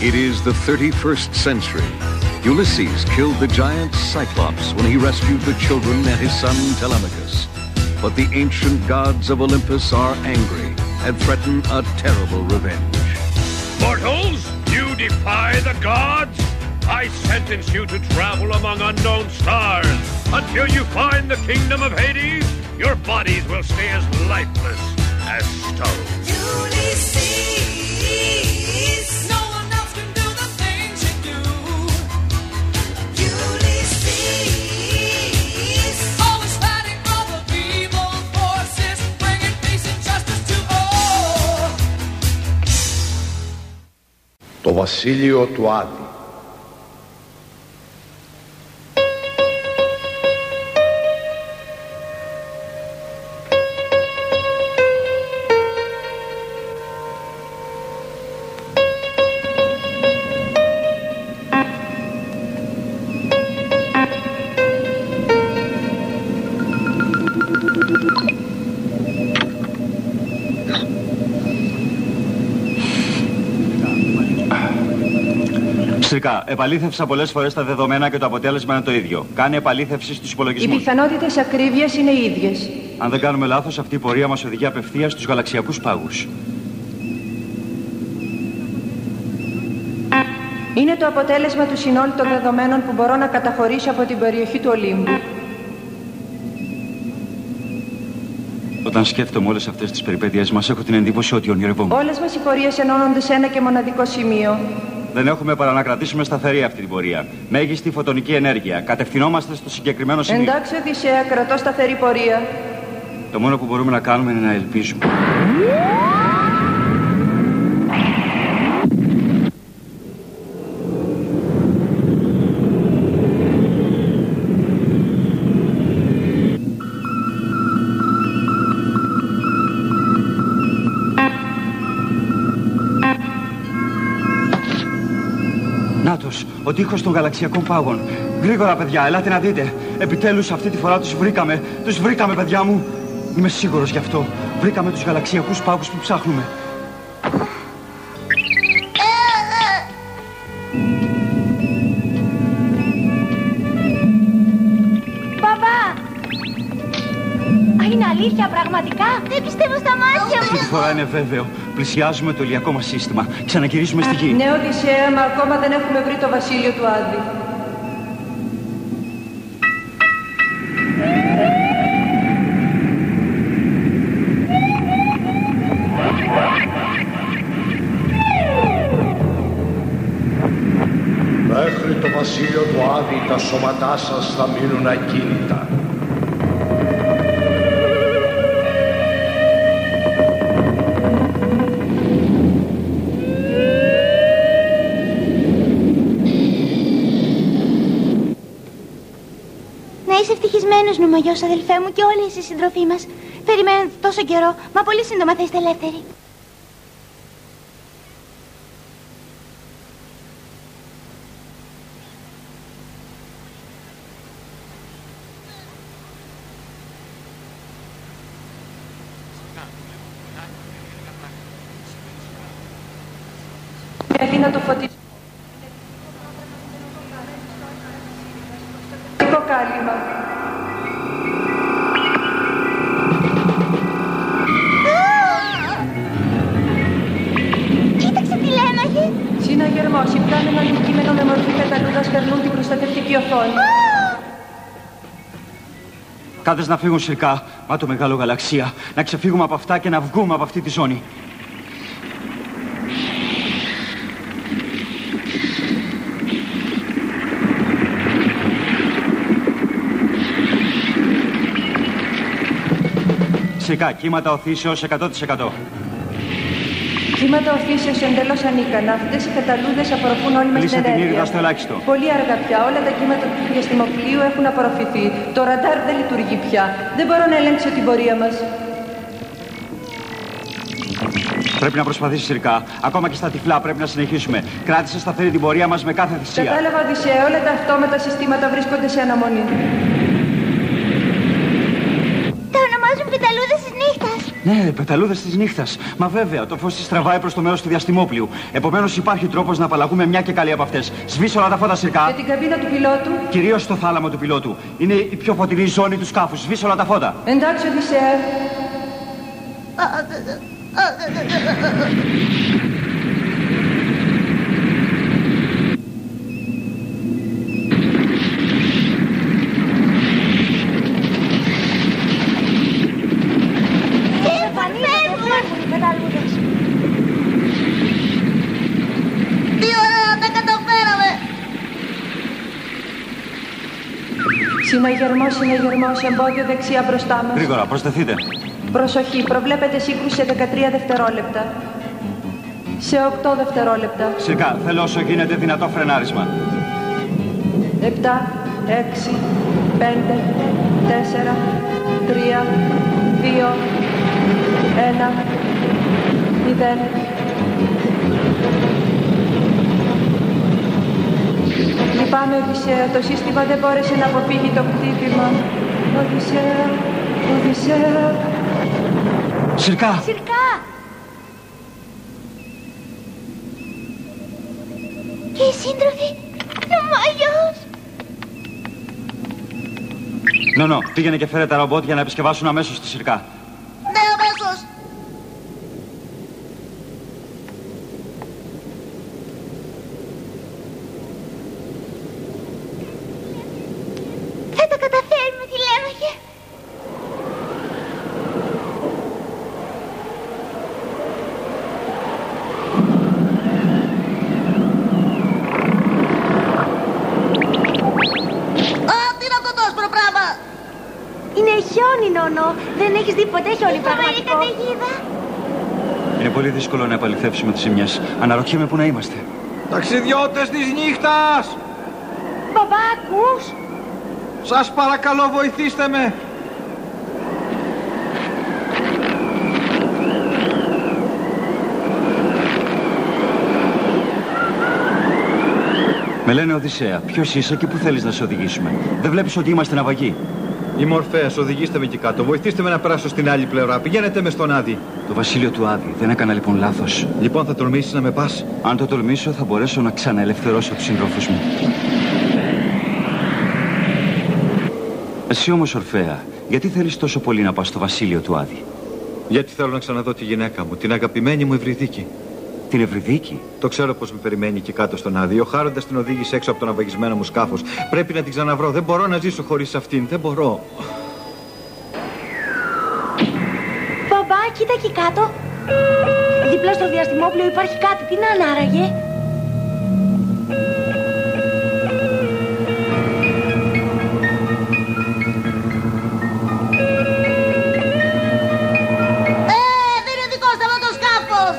It is the 31st century. Ulysses killed the giant Cyclops when he rescued the children and his son Telemachus. But the ancient gods of Olympus are angry and threaten a terrible revenge. Mortals, you defy the gods? I sentence you to travel among unknown stars. Until you find the kingdom of Hades, your bodies will stay as lifeless as stone. Ulysses, no one else can do the things you do. Ulysses, always fighting all the evil forces, bringing peace and justice to all. Το βασίλειο του Άδη. Επαλήθευσα πολλές φορές τα δεδομένα και το αποτέλεσμα είναι το ίδιο. Κάνε επαλήθευση στους υπολογισμούς. Οι πιθανότητες ακρίβειας είναι οι ίδιες. Αν δεν κάνουμε λάθος, αυτή η πορεία μας οδηγεί απευθείας στους γαλαξιακούς πάγους. Είναι το αποτέλεσμα του συνόλου των δεδομένων που μπορώ να καταχωρήσω από την περιοχή του Ολύμπου. Όταν σκέφτομαι όλες αυτές τις περιπέτειες μας, έχω την εντύπωση ότι ονειρευόμαι. Όλες μας οι πορείες ενώνονται σε ένα και μοναδικό σημείο. Δεν έχουμε παρά να κρατήσουμε σταθερή αυτή την πορεία. Μέγιστη φωτονική ενέργεια. Κατευθυνόμαστε στο συγκεκριμένο σημείο. Εντάξει, Οδυσσέα, κρατώ σταθερή πορεία. Το μόνο που μπορούμε να κάνουμε είναι να ελπίζουμε. Ο τείχος των γαλαξιακών πάγων. Γρήγορα, παιδιά, ελάτε να δείτε. Επιτέλους αυτή τη φορά τους βρήκαμε. Τους βρήκαμε, παιδιά μου. Είμαι σίγουρος γι' αυτό. Βρήκαμε τους γαλαξιακούς πάγους που ψάχνουμε. Παπά! Είναι αλήθεια, πραγματικά? Δεν πιστεύω στα μάτια μου. Αυτή τη φορά είναι βέβαιο. Πλησιάζουμε το ηλιακό μας σύστημα. Ξαναγυρίζουμε στη γη. Ναι, Οδυσσέα, μα ακόμα δεν έχουμε βρει το βασίλειο του Άδη. Μέχρι το βασίλειο του Άδη τα σώματά σας θα μείνουν ακίνητα. Είσαι ευτυχισμένος, Νομογιός, αδελφέ μου, και όλοι εσείς συντροφοί μας. Περιμένετε τόσο καιρό, μα πολύ σύντομα θα είστε ελεύθεροι. Πρέπει να το φωτίσω. Κάλυμα. Κοίταξε τι λένε. Συναγερμός. Οι πλάνοι αντικείμενο με μορφή πεταλούδας περνούν την προστατευτική οθόνη. Κάτες να φύγουν σειρκά. Μα το μεγάλο γαλαξία. Να ξεφύγουμε από αυτά και να βγούμε από αυτή τη ζώνη. Σειρκά, κύματα οθήσεως 100%. Κύματα οθήσεως εντελώς ανίκανα. Αυτές οι καταλούδες απορροφούν όλη μας την ενέργεια. Κλείσε την ήρυδα στο ελάχιστο. Πολύ αργά πια. Όλα τα κύματα του διαστημοκλείου έχουν απορροφηθεί. Το ραντάρ δεν λειτουργεί πια. Δεν μπορώ να ελέγξω την πορεία μας. Πρέπει να προσπαθήσεις, Σειρκά. Ακόμα και στα τυφλά πρέπει να συνεχίσουμε. Κράτησε σταθερή την πορεία μας με κάθε θυσία. Κατάλαβα, Οδυσσέα. Όλα τα αυτόματα συστήματα βρίσκονται σε αναμονή. Τα ονομάζουν πεταλούδες της νύχτας. Ναι, πεταλούδες της νύχτας. Μα βέβαια, το φως της τραβάει προς το μέρος του διαστημόπλοιου. Επομένως υπάρχει τρόπος να απαλλαγούμε μια και καλή από αυτές. Σβήσε όλα τα φώτα, Σιρκά. Και την καμπίνα του πιλότου. Κυρίως στο θάλαμο του πιλότου. Είναι η πιο φωτεινή ζώνη του σκάφους. Σβήσε όλα τα φώτα. Εντάξει, Οδυσσέα. Τι ωραία, τα καταφέραμε! Συναγερμός, εμπόδιο δεξιά μπροστά μας. Γρήγορα, προστεθείτε. Προσοχή, προβλέπετε σύγκρουση σε 13 δευτερόλεπτα. Σε 8 δευτερόλεπτα. Σιρκά, θέλω όσο γίνεται δυνατό φρενάρισμα. 7, 6, 5, 4, 3, 2, 1, 0. Λυπάμαι, Οδυσσέα. Το σύστημα δεν μπόρεσε να αποφύγει το χτύπημα. Οδυσσέα. Σιρκά! Σιρκά! Και οι σύντροφοι, νομαγιός! Νονό, πήγαινε και φέρε τα ρομπότ για να επισκευάσουν αμέσως τη Σιρκά. Ναι, αμέσως! Θα τα καταφέρουμε, τηλέμαχε! Τι είναι αυτό το άσπρο πράγμα! Είναι χιόνι, Νόνο. Δεν έχεις δει ποτέ χιόνι πραγματικό. Καταιγίδα. Είναι πολύ δύσκολο να επαληθεύσουμε τις ζημιές. Αναρωτιέμαι πού να είμαστε. Ταξιδιώτες της νύχτας! Μπαμπά, ακούς? Σας παρακαλώ, βοηθήστε με! Με λένε Οδυσσέα. Ποιος είσαι και πού θέλεις να σε οδηγήσουμε? Δεν βλέπεις ότι είμαστε ναυαγοί? Είμαι Ορφέας, οδηγήστε με εκεί κάτω. Βοηθήστε με να περάσω στην άλλη πλευρά. Πηγαίνετε με στον Άδη. Το βασίλειο του Άδη. Δεν έκανα λοιπόν λάθος? Λοιπόν, θα τολμήσεις να με πας? Αν το τολμήσω, θα μπορέσω να ξαναελευθερώσω τους συντρόφους μου. Εσύ όμως, Ορφέα, γιατί θέλεις τόσο πολύ να πας στο βασίλειο του Άδη? Γιατί θέλω να ξαναδώ τη γυναίκα μου, την αγαπημένη μου Ευρυδίκη. Την Ευρυδίκη? Το ξέρω πως με περιμένει εκεί κάτω στον Άδη. Ο Χάροντας την οδήγησε έξω από το ναυαγισμένο μου σκάφος. Πρέπει να την ξαναβρω. Δεν μπορώ να ζήσω χωρίς αυτήν. Δεν μπορώ. Μπαμπά, κοίτα εκεί κάτω. Δίπλα στο διαστημόπλαιο υπάρχει κάτι. Τι να είναι άραγε? Δεν είναι δικό σου αυτό το σκάφος,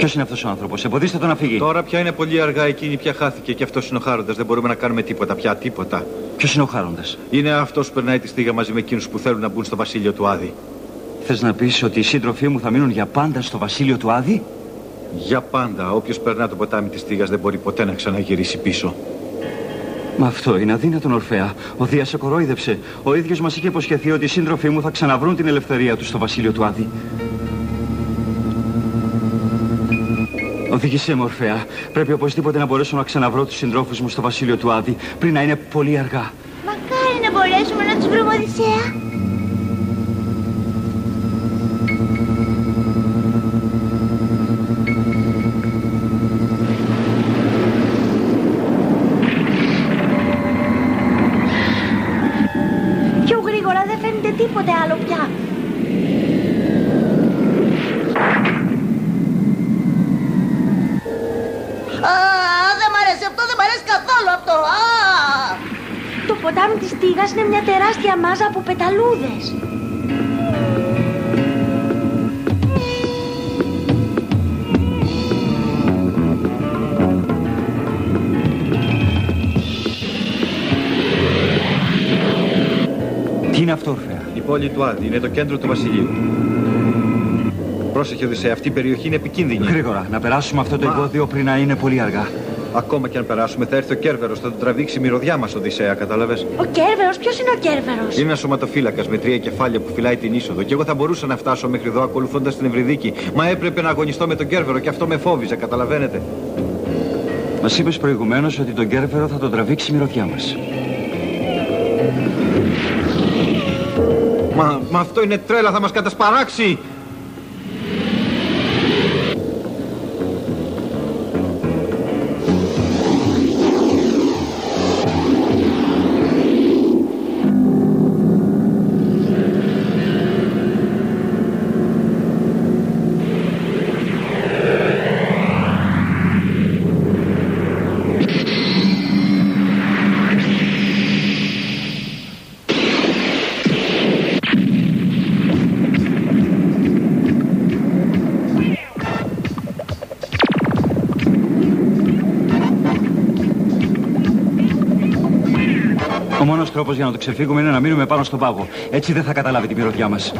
Ποιος είναι αυτός ο άνθρωπος? Εμποδίστε το να φύγει. Τώρα πια είναι πολύ αργά. Εκείνη πια χάθηκε και αυτός είναι ο Χάροντας. Δεν μπορούμε να κάνουμε τίποτα πια. Τίποτα. Ποιος είναι ο Χάροντας? Είναι αυτός που περνάει τη στίγα μαζί με εκείνους που θέλουν να μπουν στο βασίλειο του Άδη. Θες να πεις ότι οι σύντροφοί μου θα μείνουν για πάντα στο βασίλειο του Άδη? Για πάντα. Όποιος περνά το ποτάμι της στίγας δεν μπορεί ποτέ να ξαναγυρίσει πίσω. Μα αυτό είναι αδύνατον, Ορφέα. Ο Δίας σε κορόιδεψε. Ο ίδιος μας είχε υποσχεθεί ότι οι σύντροφοί μου θα ξαναβρούν την ελευθερία τους στο βασίλειο του Άδη. Οδήγησέ με, Ορφέα. Πρέπει οπωσδήποτε να μπορέσω να ξαναβρω τους συντρόφους μου στο βασίλειο του Άδη πριν να είναι πολύ αργά. Μακάρι να μπορέσουμε να τους βρούμε, Οδυσσέα. Πιο γρήγορα, δεν φαίνεται τίποτε άλλο πια. Δεν μ' αρέσει αυτό, δεν μ' αρέσει καθόλου αυτό. Το ποτάμι της Στίγας είναι μια τεράστια μάζα από πεταλούδες. είναι αυτό, Ορφέα? Η πόλη του Άδη είναι το κέντρο του βασιλείου. Πρόσεχε, Οδυσσέα, αυτή η περιοχή είναι επικίνδυνη. Γρήγορα, να περάσουμε αυτό το εμπόδιο πριν να είναι πολύ αργά. Ακόμα και αν περάσουμε, θα έρθει ο Κέρβερος, θα τον τραβήξει η μυρωδιά μας, Οδυσσέα, κατάλαβες? Ο Κέρβερος, ποιος είναι ο Κέρβερος? Είναι ένας σωματοφύλακας με 3 κεφάλια που φυλάει την είσοδο. Και εγώ θα μπορούσα να φτάσω μέχρι εδώ ακολουθώντας την Ευρυδίκη. Μα έπρεπε να αγωνιστώ με τον Κέρβερο και αυτό με φόβιζε, καταλαβαίνετε. Μας είπες προηγουμένως ότι τον Κέρβερο θα τον τραβήξει η μυρωδιά μας. Μα αυτό είναι τρέλα, θα μας κατασπαράξει. Ο μόνος τρόπος για να το ξεφύγουμε είναι να μείνουμε πάνω στον πάγο. Έτσι δεν θα καταλάβει τη μυρωδιά μας.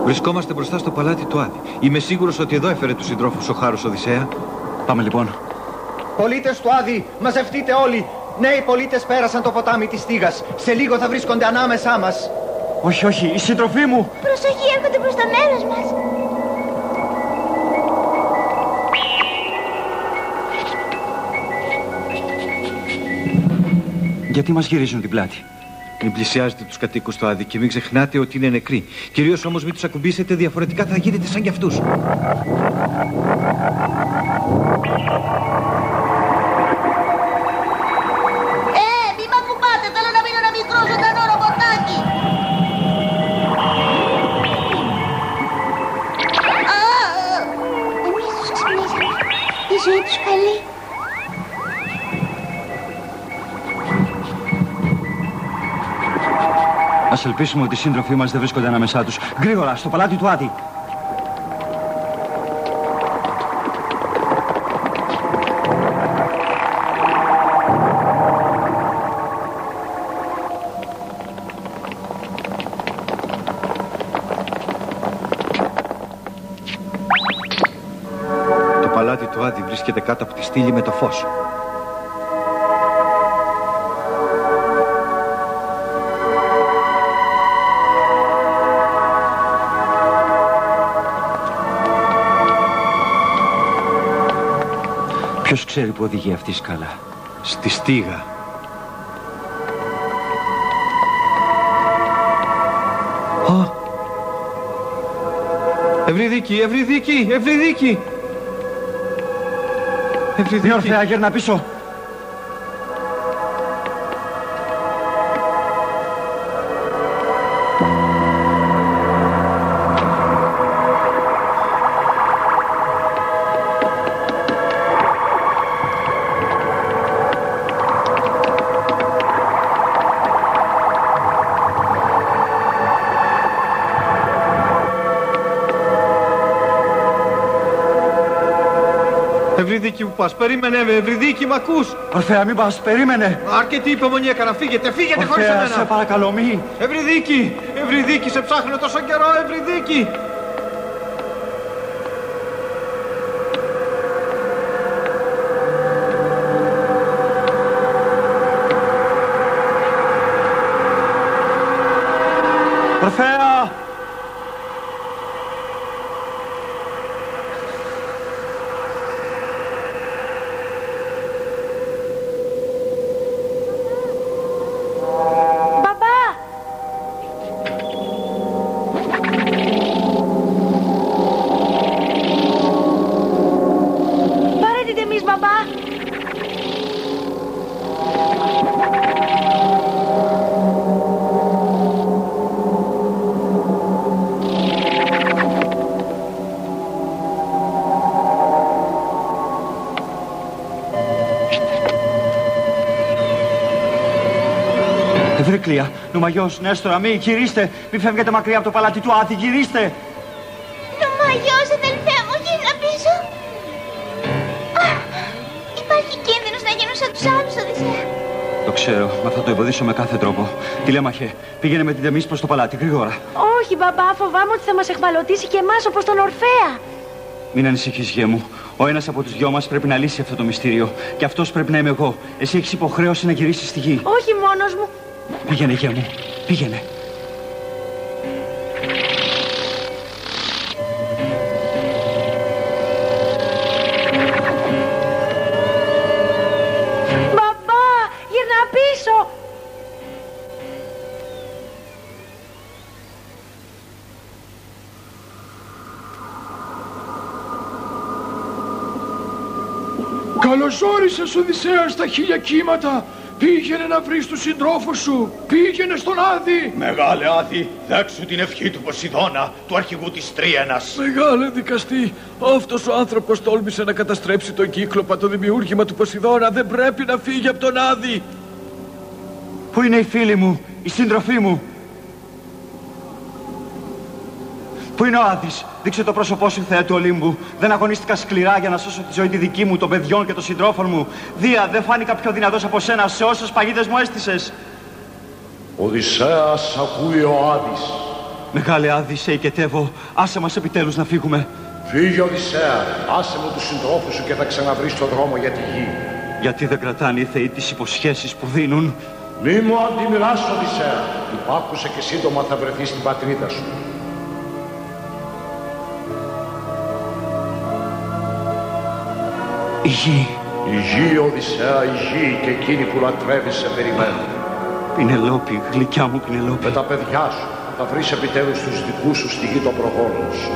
Βρισκόμαστε μπροστά στο παλάτι του Άδη. Είμαι σίγουρος ότι εδώ έφερε τους συντρόφους ο Χάρος, Οδυσσέα. Πάμε λοιπόν. Πολίτες του Άδη, μαζευτείτε όλοι. Νέοι πολίτες πέρασαν το ποτάμι της Στίγας. Σε λίγο θα βρίσκονται ανάμεσά μας. Όχι, όχι, η συντροφή μου. Προσοχή, έρχονται προς το μέρος μας. Γιατί μας γυρίζουν την πλάτη? Μην πλησιάζετε τους κατοίκους του Άδη και μην ξεχνάτε ότι είναι νεκροί. Κυρίως όμως μην τους ακουμπήσετε, διαφορετικά θα γίνετε σαν κι αυτούς. Μη μ' ακουμπάτε, θέλω να μείνω ένα μικρό ζωντανό ρομποτάκι. Εμείς τους ξυπνήσαμε. Η ζωή τους καλή. Ας ελπίσουμε ότι οι σύντροφοί μας δεν βρίσκονται ανάμεσά τους. Γρήγορα, στο παλάτι του Άδη. Το παλάτι του Άδη βρίσκεται κάτω από τη στήλη με το φως. Ποιος ξέρει που οδηγεί αυτή η σκάλα? Στη Στίγα. Ευρυδίκη, Ευρυδίκη, Ευρυδίκη! Η Ορφέα, γέρνα πίσω. Ευρυδίκη που πας, περίμενε με, Ευρυδίκη, μ' ακούς? Ορφέα, μην πας, περίμενε. Αρκετή υπομονή έκανα, φύγετε, φύγετε χωρίς Ορφέα, εμένα. σε παρακαλώ, μη. Ευρυδίκη, Ευρυδίκη, σε ψάχνω τόσο καιρό, Ευρυδίκη. Ορφέα! Ευρύκλεια, Νομαγιός, Νέστορα, μη γυρίστε! Μη φεύγετε μακριά από το παλάτι του Άθη, γυρίστε! Νομαγιός, αδελφέ μου, γύρνα πίσω! Υπάρχει κίνδυνος να γίνουν σαν τους άλλους, Οδυσσέα. Το ξέρω, μα θα το εμποδίσω με κάθε τρόπο. Τηλέμαχε, πήγαινε με την Τεμής προς το παλάτι, γρήγορα. Όχι, μπαμπά, φοβάμαι ότι θα μας εχμαλωτήσει και εμάς όπως τον Ορφέα. Μην ανησυχείς, γέ μου. Ο ένας από τους δυο μας πρέπει να λύσει αυτό το μυστήριο. Και αυτός πρέπει να είμαι εγώ. Εσύ έχεις υποχρέωση να γυρίσεις στη γη. Όχι μόνος μου. Πήγαινε, γέ μου, πήγαινε. Μπαμπά, γυρνά πίσω. Καλώς όρισες, Οδυσσέα, στα 1000 κύματα. Πήγαινε να βρεις τους συντρόφους σου. Πήγαινε στον Άδη. Μεγάλε Άδη, δέξου την ευχή του Ποσειδώνα, του αρχηγού της Τρίαινας. Μεγάλε δικαστή, αυτός ο άνθρωπος τόλμησε να καταστρέψει τον Κύκλοπα, το δημιούργημα του Ποσειδώνα. Δεν πρέπει να φύγει από τον Άδη. Πού είναι οι φίλοι μου, οι σύντροφοί μου? Πού είναι ο Άδης? Δείξε το πρόσωπό σου, Θεέ του Ολύμπου. Δεν αγωνίστηκα σκληρά για να σώσω τη ζωή τη δική μου, των παιδιών και των συντρόφων μου. Δία, δεν φάνηκα πιο δυνατός από σένα σε όσες παγίδες μου έστησες. Οδυσσέας, ακούει ο Άδης. Μεγάλε Άδη, σε οικετεύω. Άσε μας επιτέλους να φύγουμε. Φύγε, Οδυσσέα. Άσε μου τους συντρόφους σου και θα ξαναβρεις τον δρόμο για τη γη. Γιατί δεν κρατάνε οι θεοί τις υποσχέσεις που δίνουν? Μη μου αντιμιλάς, Οδυσσέα. Υπάκουσε και σύντομα θα βρεθείς στην πατρίδα σου. Η γη. Η γη, Οδυσσέα, η γη και εκείνοι που λατρεύεις σε περιμένουν. Πινελόπη, γλυκιά μου Πινελόπη. Με τα παιδιά σου θα βρεις επιτέλους τους δικούς σου στη γη των προγόνων σου.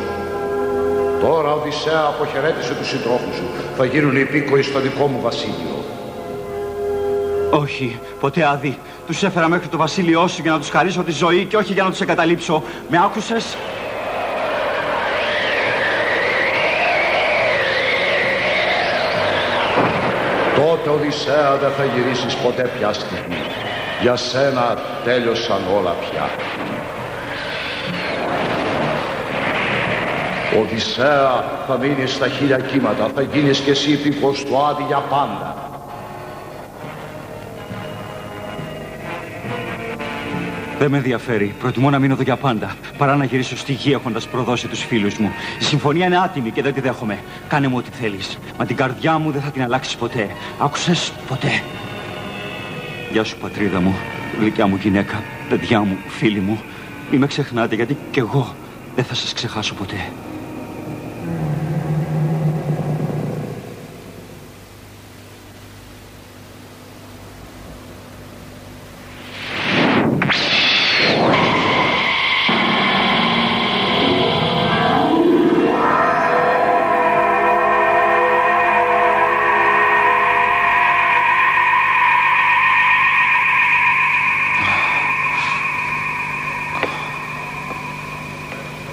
Τώρα, Οδυσσέα, αποχαιρέτησε τους συντρόφους σου. Θα γίνουν υπήκοοι στο δικό μου βασίλειο. Όχι, ποτέ, Άδη. Τους έφερα μέχρι το βασίλειό σου για να τους χαρίσω τη ζωή και όχι για να τους εγκαταλείψω. Με άκουσες? Τότε, Οδυσσέα, δεν θα γυρίσεις ποτέ πια στη γη. Για σένα τέλειωσαν όλα πια. Οδυσσέα, θα μείνεις στα 1000 κύματα. Θα γίνεις κι εσύ υπήκοος του Άδη για πάντα. Δεν με ενδιαφέρει. Προτιμώ να μείνω εδώ για πάντα, παρά να γυρίσω στη γη έχοντας προδώσει τους φίλους μου. Η συμφωνία είναι άτιμη και δεν τη δέχομαι. Κάνε μου ό,τι θέλεις. Μα την καρδιά μου δεν θα την αλλάξεις ποτέ. Άκουσες? Ποτέ. Γεια σου, πατρίδα μου, γλυκιά μου γυναίκα, παιδιά μου, φίλοι μου. Μη με ξεχνάτε, γιατί κι εγώ δεν θα σας ξεχάσω ποτέ.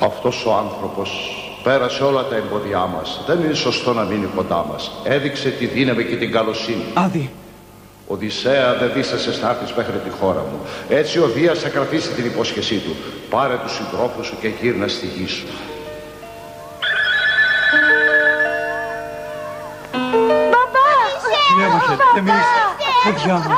Αυτός ο άνθρωπος πέρασε όλα τα εμπόδια μας. Δεν είναι σωστό να μείνει κοντά μας. Έδειξε τη δύναμη και την καλοσύνη. Άδη. Οδυσσέα, δεν δίστασες να έρθεις μέχρι τη χώρα μου. Έτσι ο Δίας θα κρατήσει την υπόσχεσή του. Πάρε τους συντρόφους σου και γύρνα στη γη σου. Μπαμπά! Τηλέμαχε, Τεμής, παιδιά μου.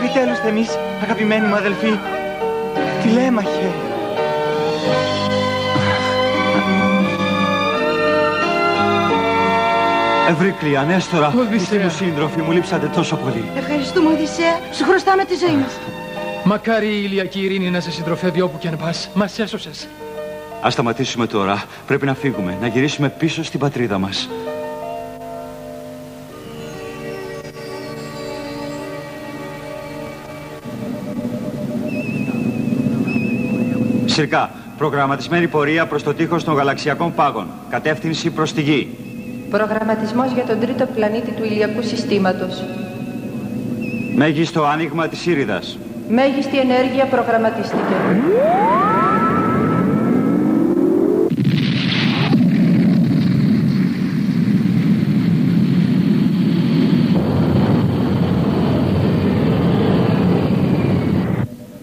Επιτέλους εμείς, αγαπημένοι μου αδελφοί, τηλέμαχε. Ευρύκλεια, Νέστορα, είστε μου σύντροφοι, μου λείψατε τόσο πολύ. Ευχαριστούμε, Οδυσσέα. Σου χρωστάμε τη ζωή μας. Μακάρι η ηλιακή ειρήνη να σε συντροφεύει όπου και αν πας. Μας έσωσες. Ας σταματήσουμε τώρα. Πρέπει να φύγουμε, να γυρίσουμε πίσω στην πατρίδα μας. Συρκά, προγραμματισμένη πορεία προς το τείχος των γαλαξιακών πάγων. Κατεύθυνση προς τη γη. Προγραμματισμός για τον τρίτο πλανήτη του ηλιακού συστήματος. Μέγιστο άνοιγμα της Ήριδας. Μέγιστη ενέργεια προγραμματίστηκε.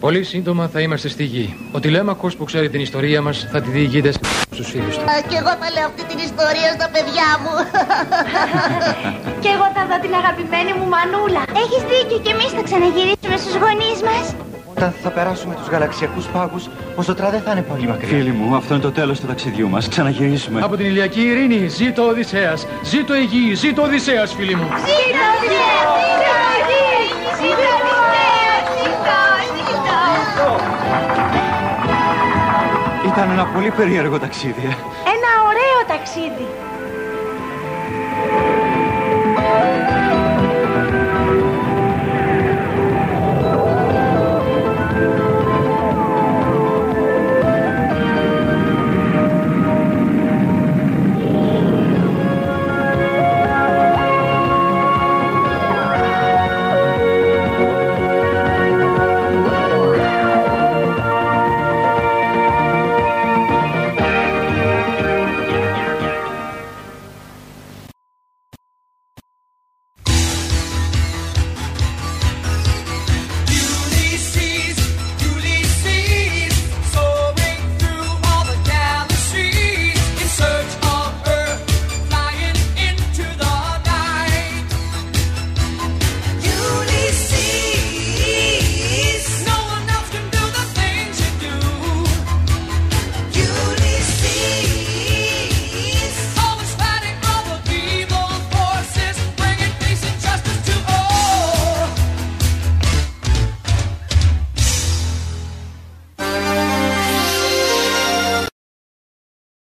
Πολύ σύντομα θα είμαστε στη γη. Ο τηλέμαχος που ξέρει την ιστορία μας θα τη διηγείται στους φίλους του. Και εγώ θα λέω αυτή την ιστορία στα παιδιά μου. Και εγώ θα δω την αγαπημένη μου μανούλα. Έχεις δίκιο, και εμείς θα ξαναγυρίσουμε στους γονείς μας. Όταν θα περάσουμε τους γαλαξιακούς πάγους, ο Ζωτρά δεν θα είναι πολύ μακριά. Φίλοι μου, αυτό είναι το τέλος του ταξιδιού μας. Ξαναγυρίσουμε. Από την ηλιακή ειρήνη, ζήτω ο Οδυσσέας. Ζήτω η γη, ζήτω ο Οδυσσέας, φίλοι μου. Ζήτω Οδυσσέα, ζήτω η γη, ζήτω Οδυσσέα, ζήτω. Ήταν ένα πολύ περίεργο ταξίδι. Ένα ωραίο ταξίδι.